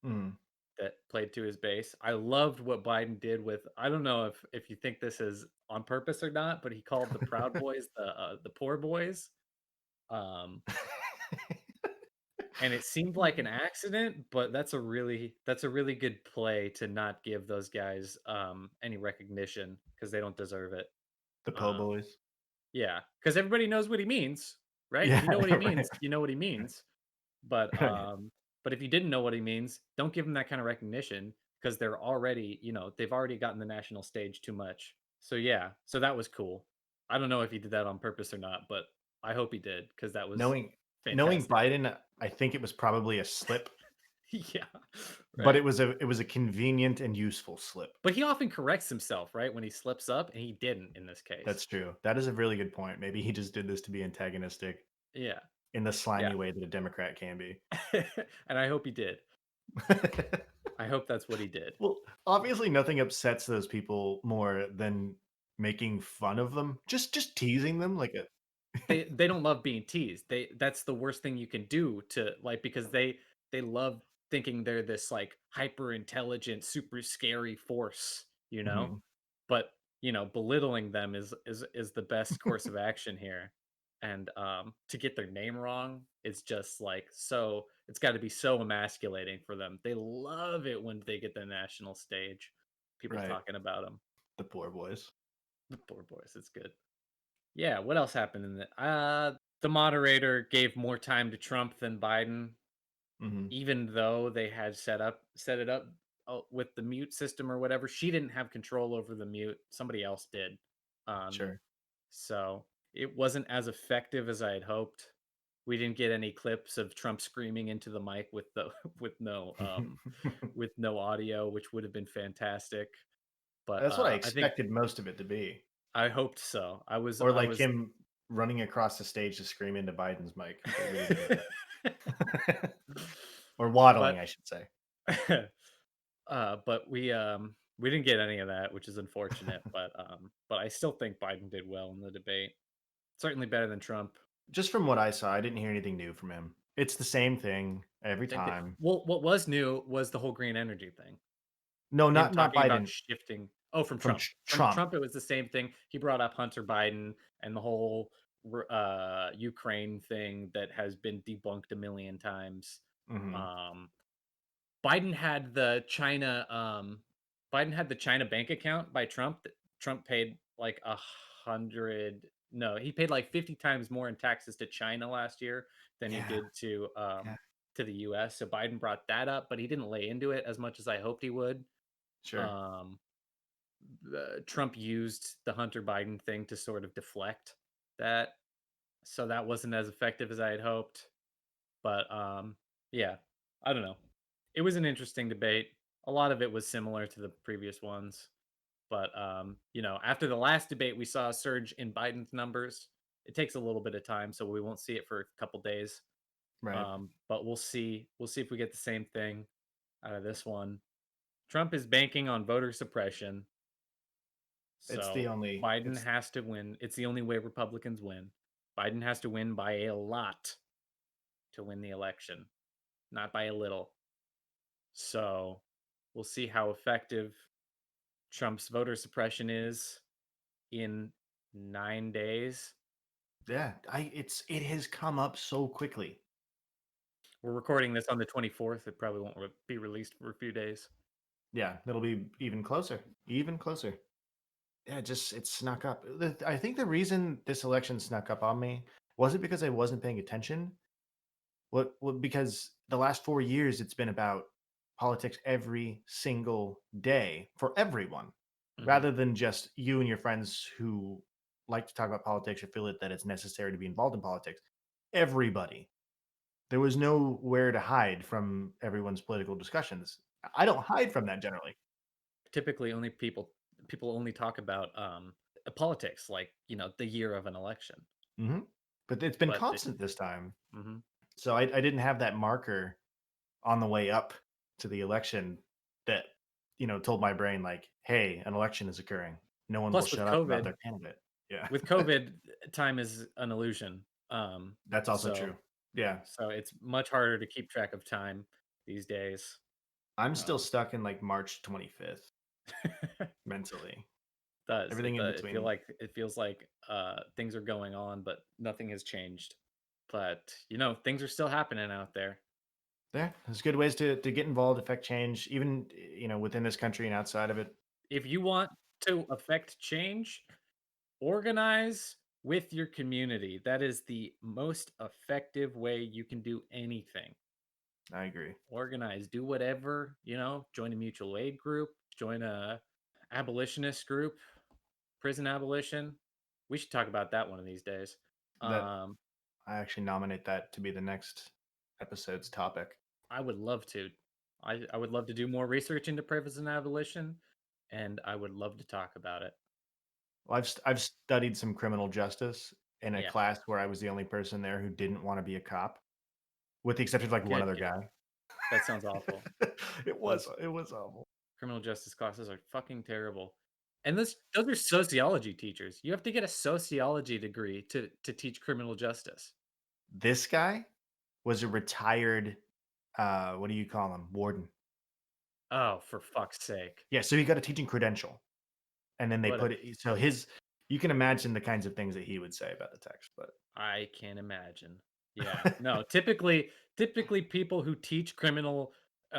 mm, that played to his base. I loved what Biden did with. I don't know if you think this is on purpose or not, but he called the Proud Boys the poor boys. Um, and it seemed like an accident, but that's a really good play to not give those guys any recognition because they don't deserve it. the po' Um, boys. yeah, because everybody knows what he means, right? If Yeah, you know what he right, means, you know what he means. But right. but if you didn't know what he means, don't give him that kind of recognition because they've already gotten the national stage too much. So yeah, so that was cool. I don't know if he did that on purpose or not, but I hope he did because that was Knowing fantastic. Biden, I think it was probably a slip, Yeah, but right. it was a convenient and useful slip. But he often corrects himself, right, when he slips up, and he didn't in this case. That's true. That is a really good point. Maybe he just did this to be antagonistic Yeah, in the yeah, slimy way that a Democrat can be. and I hope he did. I hope that's what he did. Well, obviously nothing upsets those people more than making fun of them. Just teasing them like a They don't love being teased. That's the worst thing you can do to like because they love thinking they're this like hyper intelligent, super scary force, you know? Mhm. But, belittling them is the best course of action here. And to get their name wrong, it's just like so it's got to be so emasculating for them. They love it when they get the national stage. People Right. talking about them. The poor boys. The poor boys, it's good. Yeah, what else happened in the moderator gave more time to Trump than Biden, Mhm. even though they had set it up with the mute system or whatever. She didn't have control over the mute. Somebody else did. Um, Sure. so it wasn't as effective as I had hoped. We didn't get any clips of Trump screaming into the mic with the with no audio, which would have been fantastic. But That's what I I think expected most of it to be. I hoped so. Or I like was him running across the stage to scream into Biden's mic, but we didn't get that. Or but waddling, I should say. but we didn't get any of that, which is unfortunate. But I still think Biden did well in the debate. Certainly better than Trump. Just from what I saw, I didn't hear anything new from him. It's the same thing every Same thing. time. Well, what was new was the whole green energy thing. No, Him not talking about Biden, shifting. Oh, from from Trump. From Trump. Trump, it was the same thing. He brought up Hunter Biden and the whole Ukraine thing that has been debunked a million times. Mhm. Um, Biden had the China Biden had the China bank account by Trump that Trump paid like 100 no, he paid like 50 times more in taxes to China last year than he Yeah, did yeah, to the US. So Biden brought that up, but he didn't lay into it as much as I hoped he would. sure. Um Trump used the Hunter Biden thing to sort of deflect that. So that wasn't as effective as I had hoped. But yeah, I don't know. It was an interesting debate. A lot of it was similar to the previous ones, but after the last debate, we saw a surge in Biden's numbers. It takes a little bit of time, so we won't see it for a couple days. Right. But we'll see. We'll see if we get the same thing out of this one. Trump is banking on voter suppression, It's the so only Biden it's has to win. It's the only way Republicans win. Biden has to win by a lot to win the election, not by a little. So we'll see how effective Trump's voter suppression is in 9 days. yeah, it has come up so quickly. We're recording this on the 24th. It probably won't be released for a few days. Yeah, it'll be even closer, even closer. Yeah, it snuck up. I think the reason this election snuck up on me wasn't because I wasn't paying attention. What because the last 4 years it's been about politics every single day for everyone, Mhm. rather than just you and your friends who like to talk about politics or feel it that it's necessary to be involved in politics. Everybody. There was nowhere to hide from everyone's political discussions. I don't hide from that generally. Typically, only people only talk about politics, like, the year of an election. Mhm. But it's been But the constant this time. Mhm. So I didn't have that marker on the way up to the election that, told my brain like, "Hey, an election is occurring. No one will Plus with shut up about COVID their candidate." Yeah. with COVID, time is an illusion. That's also So true. Yeah. so it's much harder to keep track of time these days. I'm still Um, stuck in like March 25th mentally. does Everything in feel between. like things are going on, but nothing has changed. But things are still happening out there. Yeah, there's good ways to get involved, affect change, even within this country and outside of it. If you want to affect change, organize with your community. That is the most effective way you can do anything. I agree. Organize, do whatever, join a mutual aid group, join a abolitionist group, prison abolition. We should talk about that one of these days. That Um, I actually nominate that to be the next episode's topic. I would love to. I would love to do more research into prison abolition, and I would love to talk about it. Well, I've studied some criminal justice in a Yeah, class where I was the only person there who didn't want to be a cop, with the exception of like one good, other good. guy. That sounds awful. it was Those it was awful. criminal justice classes are fucking terrible. And those are sociology teachers. You have to get a sociology degree to teach criminal justice. This guy was a retired what do you call him? Warden. Oh, for fuck's sake. Yeah, so he got a teaching credential. And then they What a put it so his you can imagine the kinds of things that he would say about the text, but I can imagine. Yeah. No, typically people who teach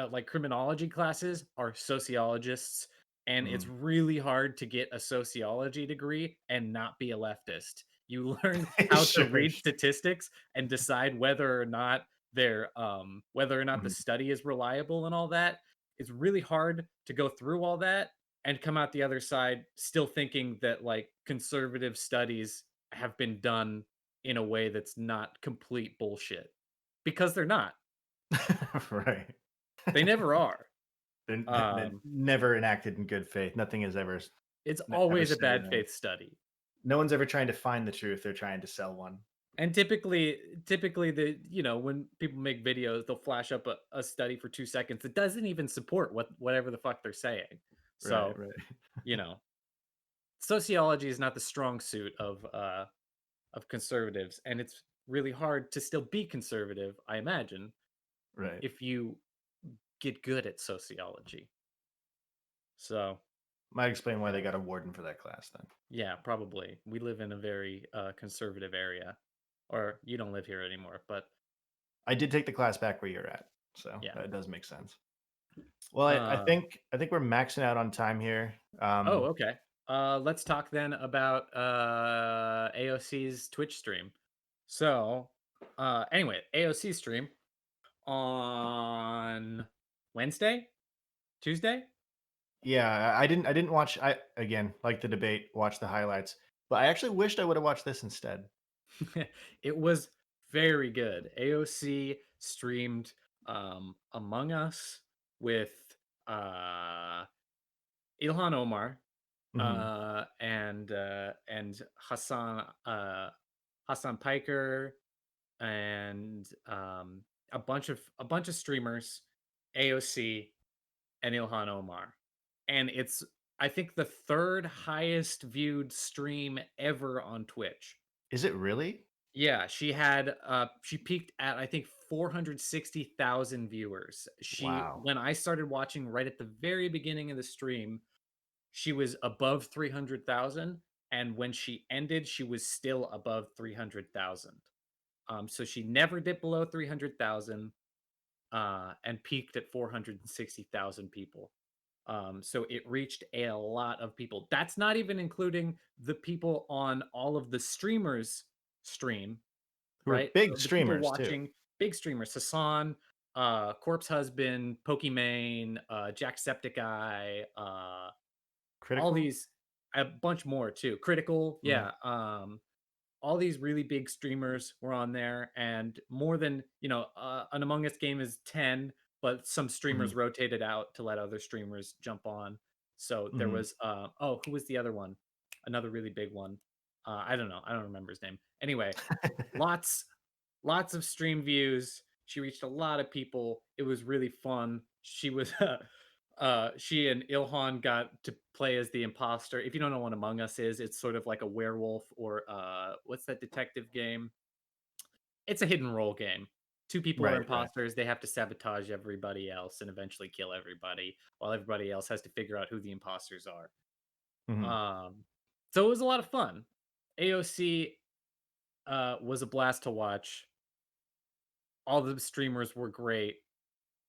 like criminology classes are sociologists, and it's Mhm. really hard to get a sociology degree and not be a leftist. You learn how to Sure, read statistics and decide whether or not the mhm. study is reliable and all that. It's really hard to go through all that and come out the other side still thinking that like conservative studies have been done in a way that's not complete bullshit, because they're not. Right. They never are. Then Um, never enacted in good faith. Nothing is ever it's ever always a said or bad done. faith study. No one's ever trying to find the truth, they're trying to sell one. And typically when people make videos, they'll flash up a study for 2 seconds that doesn't even support whatever the fuck they're saying. Right, So, right, you know, sociology is not the strong suit of conservatives, and it's really hard to still be conservative, I imagine, right. if you get good at sociology. So, Might explain why they got a warden for that class then. yeah, probably. We live in a very conservative area, or you don't live here anymore, but I did take the class back where you're at, so yeah. that does make sense. Well, Um, I think we're maxing out on time here. oh, okay. Let's talk then about AOC's Twitch stream. So, anyway, AOC stream on Wednesday, Tuesday. Yeah, I didn't watch I again, like the debate, watch the highlights, but I actually wished I would have watched this instead. It was very good. AOC streamed Among Us with uh Ilhan Omar Mhm. and Hassan Piker and a bunch of streamers, AOC and Ilhan Omar. And it's I think the third highest viewed stream ever on Twitch. Is it really? Yeah, she peaked at I think 460,000 viewers. She Wow. When I started watching right at the very beginning of the stream, she was above 300,000, and when she ended, she was still above 300,000. So she never dipped below 300,000 and peaked at 460,000 people. So it reached a lot of people. That's not even including the people on all of the streamers stream, Who are right? big The people streamers too. watching big streamers, Hassan, Corpse Husband, Pokimane, Jacksepticeye, all Critical? these, a bunch more too. Critical, Mhm, yeah. All these really big streamers were on there, and more than an Among Us game is 10, but some mhm, streamers rotated out to let other streamers jump on. So there mhm. was, oh, who was the other one? another really big one. I don't know. I don't remember his name. Anyway, lots lots of stream views. She reached a lot of people. It was really fun. She was she and Ilhan got to play as the imposter. If you don't know what Among Us is, it's sort of like a werewolf or what's that detective game? It's a hidden role game. Two people are Right, right. imposters. They have to sabotage everybody else and eventually kill everybody, while everybody else has to figure out who the imposters are. Mhm. Um, so it was a lot of fun. AOC was a blast to watch. All the streamers were great.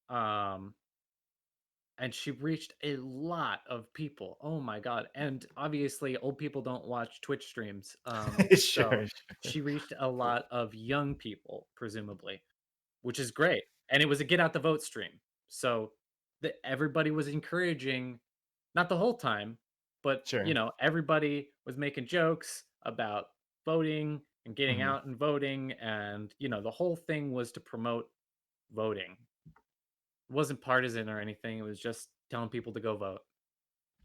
Um, and she reached a lot of people. Oh my god. And obviously old people don't watch Twitch streams. So Sure, sure. she reached a lot of young people, presumably, which is great. And it was a get out the vote stream. So everybody was encouraging, not the whole time, but Sure. everybody was making jokes about voting and getting Mhm. out and voting. And, the whole thing was to promote voting. It wasn't partisan or anything. It was just telling people to go vote.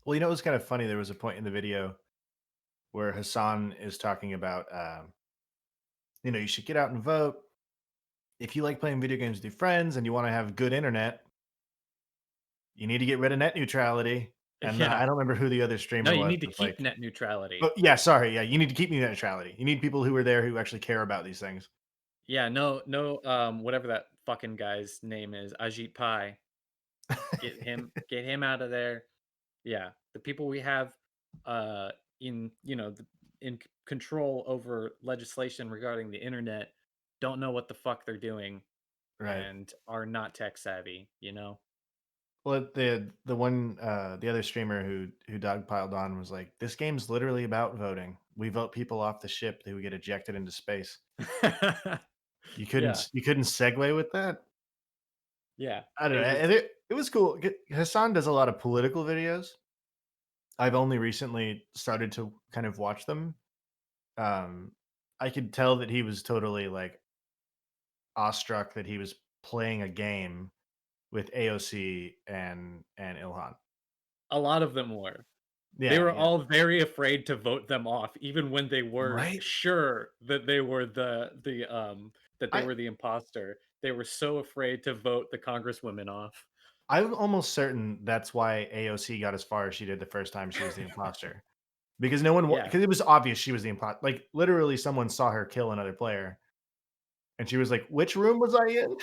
Well, it was kind of funny, there was a point in the video where Hassan is talking about, you should get out and vote. If you like playing video games with your friends and you wanna have good internet, you need to get rid of net neutrality. And Yeah. I don't remember who the other No, streamer you was, need to was keep like, net neutrality. oh, yeah, sorry, yeah, you need to keep net neutrality. You need people who are there who actually care about these things. Yeah, no, no, whatever that fucking guy's name is, Ajit Pai. Get him out of there. Yeah, the people we have uh in control over legislation regarding the internet don't know what the fuck they're doing Right. and are not tech savvy. Well, the other streamer who dogpiled on was like, "This game's literally about voting. We vote people off the ship who get ejected into space." Yeah, You couldn't segue with that? yeah. I don't It know, was and it was cool. Hassan does a lot of political videos. I've only recently started to kind of watch them. Um, I could tell that he was totally, like, awestruck that he was playing a game with AOC and Ilhan. a lot of them were. They Yeah, were yeah. all very afraid to vote them off, even when they were Right? sure that they were that they I were the imposter. They were so afraid to vote the congresswomen off. I'm almost certain that's why AOC got as far as she did the first time she was the imposter, because no one Yeah. because it was obvious she was the imposter. Like, literally, someone saw her kill another player, and she was like, "Which room was I in?"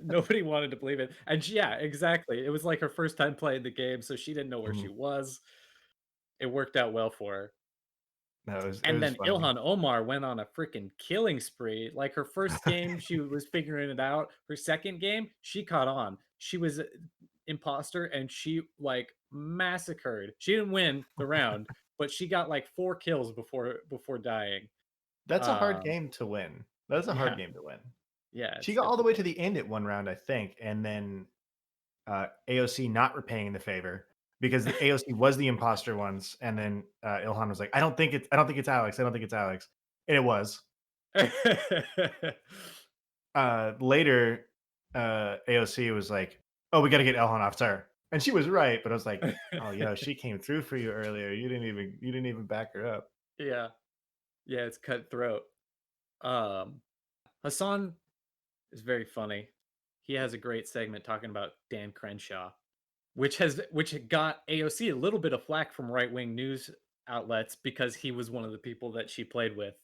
Nobody wanted to believe it. And yeah, exactly. It was like her first time playing the game, so she didn't know where she Mhm. was. It worked out well for her. No, it And was then funny. Ilhan Omar went on a freaking killing spree. Like her first game, she was figuring it out. Her second game, she caught on. She was a imposter and she like massacred. She didn't win the round, but she got like 4 kills before dying. That's a hard Um game to win. That's a hard yeah, game to win. yeah, She it's got all the way to difficult. the end at one round, I think, and then AOC not repaying the favor because the AOC was the imposter once, and then Ilhan was like, I don't think it's Alex. I don't think it's Alex," and it was. Later, AOC was like, "Oh, we got to get Ilhan off her," and she was right. But I was like, "Oh, yo, she came through for you earlier. You didn't even back her up." Yeah. Yeah, it's cutthroat. Um Hassan is very funny. He has a great segment talking about Dan Crenshaw, which got AOC a little bit of flack from right-wing news outlets because he was one of the people that she played with,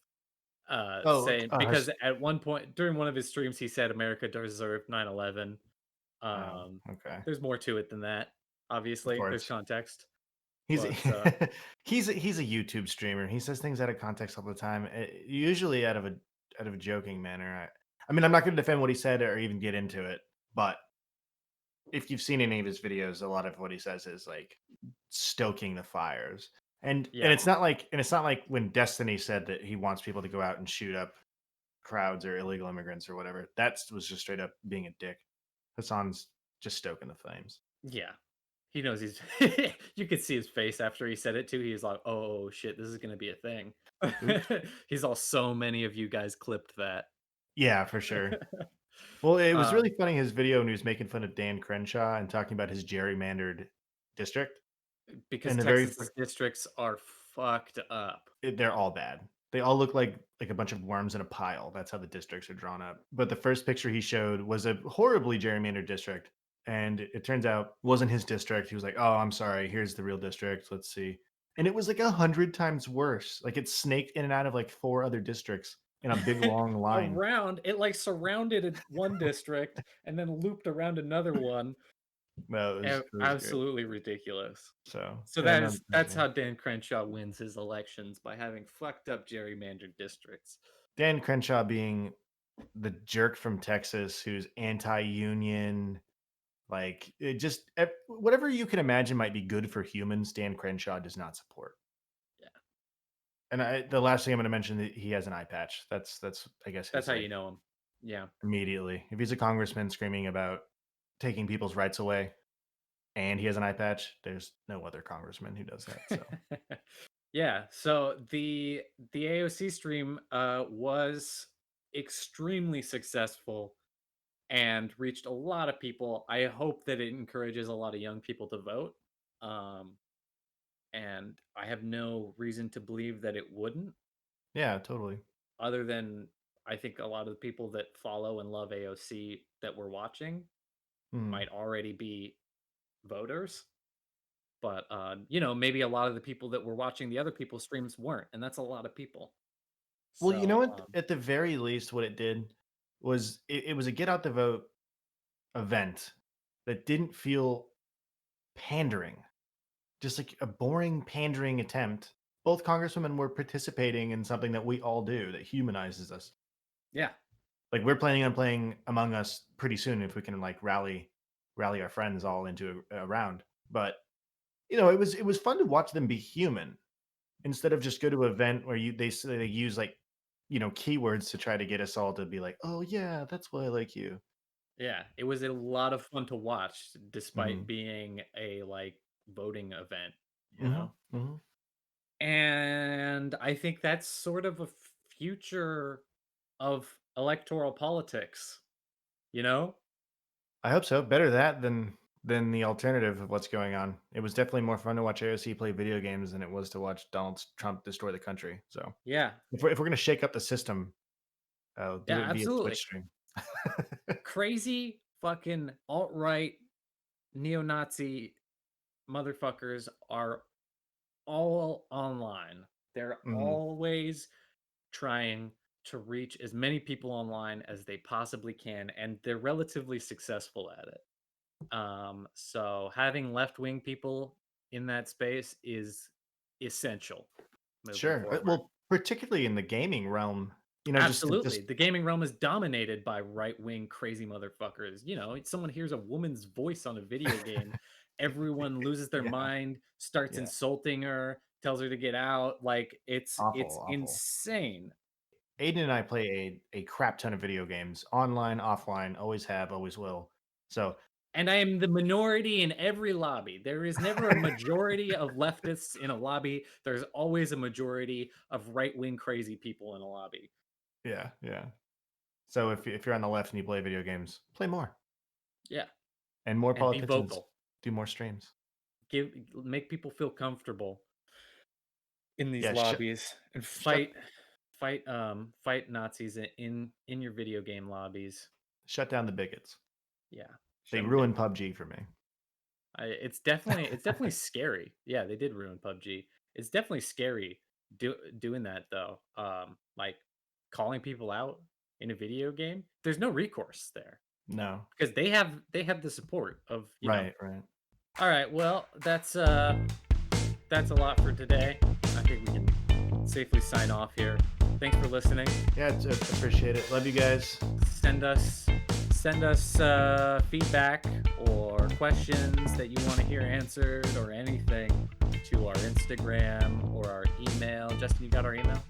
Oh, saying because at one point during one of his streams, he said America deserved 9/11. wow, Um, okay, there's more to it than that, of obviously, there's course. context, He's but, he's a YouTube streamer. He says things out of context all the time, usually out of a joking manner. I mean, I'm not going to defend what he said or even get into it, but if you've seen any of his videos, a lot of what he says is like stoking the fires. And yeah. it's not like when Destiny said that he wants people to go out and shoot up crowds or illegal immigrants or whatever. That was just straight up being a dick. Hassan's just stoking the flames. Yeah. He knows he's you could see his face after he said it too. He's like, "Oh shit, this is gonna be a thing." Oops. He's all, "So many of you guys clipped that." Yeah, for sure. Well, it was really Um, funny his video when he was making fun of Dan Crenshaw and talking about his gerrymandered district. because And the very Texas's fir districts are fucked up. They're all bad. They all look like a bunch of worms in a pile. That's how the districts are drawn up. But the first picture he showed was a horribly gerrymandered district, and it turns out wasn't his district. He was like, "Oh, I'm sorry. Here's the real district. Let's see." And it was like 100 times worse. Like it snaked in and out of like four other districts in a big long line. Around it, like, surrounded one district and then looped around another one. No, it was great. Absolutely ridiculous. So So yeah, no, that's how Dan Crenshaw wins his elections, by having fucked up gerrymandered districts. Dan Crenshaw being the jerk from Texas who's anti-union, like it just whatever you can imagine might be good for humans, Dan Crenshaw does not support. Yeah, And the last thing I'm going to mention, that he has an eye patch. That's I guess that's his how like you know him. Yeah. immediately. If he's a congressman screaming about taking people's rights away and he has an eye patch, there's no other congressman who does that. So Yeah, so the AOC stream was extremely successful and reached a lot of people. I hope that it encourages a lot of young people to vote. Um, and I have no reason to believe that it wouldn't, yeah, totally. other than I think a lot of the people that follow and love AOC that we're watching Mhm. might already be voters. But maybe a lot of the people that were watching the other people's streams weren't, and that's a lot of people. Well, you know So what? At the very least, what it did was it was a get out the vote event that didn't feel pandering, just like a boring pandering attempt. Both congresswomen were participating in something that we all do that humanizes us. yeah, Like we're planning on playing Among Us pretty soon if we can like rally our friends all into a round. But it was fun to watch them be human instead of just go to an event where they use like keywords to try to get us all to be like, oh yeah, that's why I like you. yeah, it was a lot of fun to watch, despite Hmm. being a like voting event, you Hmm. know. Hmm. And I think that's sort of a future of electoral politics, you know. I hope so. Better that than the alternative of what's going on. It was definitely more fun to watch AOC play video games than it was to watch Donald Trump destroy the country. So Yeah, if we're gonna shake up the system, do yeah, it via Twitch absolutely. stream. Crazy fucking alt right neo-Nazi motherfuckers are all online. They're Mhm. always trying to reach as many people online as they possibly can, and they're relatively successful at it. So having left-wing people in that space is essential moving Sure. forward. Well, particularly in the gaming realm, just to Absolutely. just The gaming realm is dominated by right-wing crazy motherfuckers. Someone hears a woman's voice on a video game, everyone loses their yeah, mind, starts yeah. insulting her, tells her to get out. Like it's Awful, awful. insane. Aiden and I play a crap ton of video games, online, offline, always have, always will. So And I am the minority in every lobby. There is never a majority of leftists in a lobby. There's always a majority of right-wing crazy people in a lobby. yeah, yeah. So if you're on the left and you play video games, play more. Yeah, And more and be politicians vocal. do more streams. Make people feel comfortable in these Yeah, lobbies and shut fight Nazis in your video game lobbies. shut down the bigots. Yeah, They shut them ruined down. PUBG for me. It's definitely scary. Yeah, they did ruin PUBG. It's definitely scary doing that though. Like calling people out in a video game. There's no recourse there No. because they have the support of. Right, right. All right, well, that's a lot for today. I think we can safely sign off here. Thanks for listening. Yeah, appreciate it. Love you guys. Send us feedback or questions that you want to hear answered or anything to our Instagram or our email. Justin, you got our email?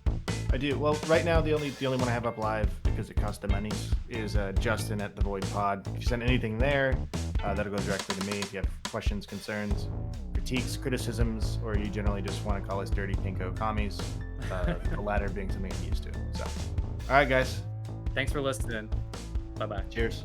I do. Well, right now the only one I have up live because it costs the money is Justin at the Void Pod. If you send anything there, that'll go directly to me. If you have questions, concerns, critiques, criticisms, or you generally just want to call us dirty pinko commies, the latter being something I'm used to. So, all right, guys. Thanks for listening. Bye bye. Cheers.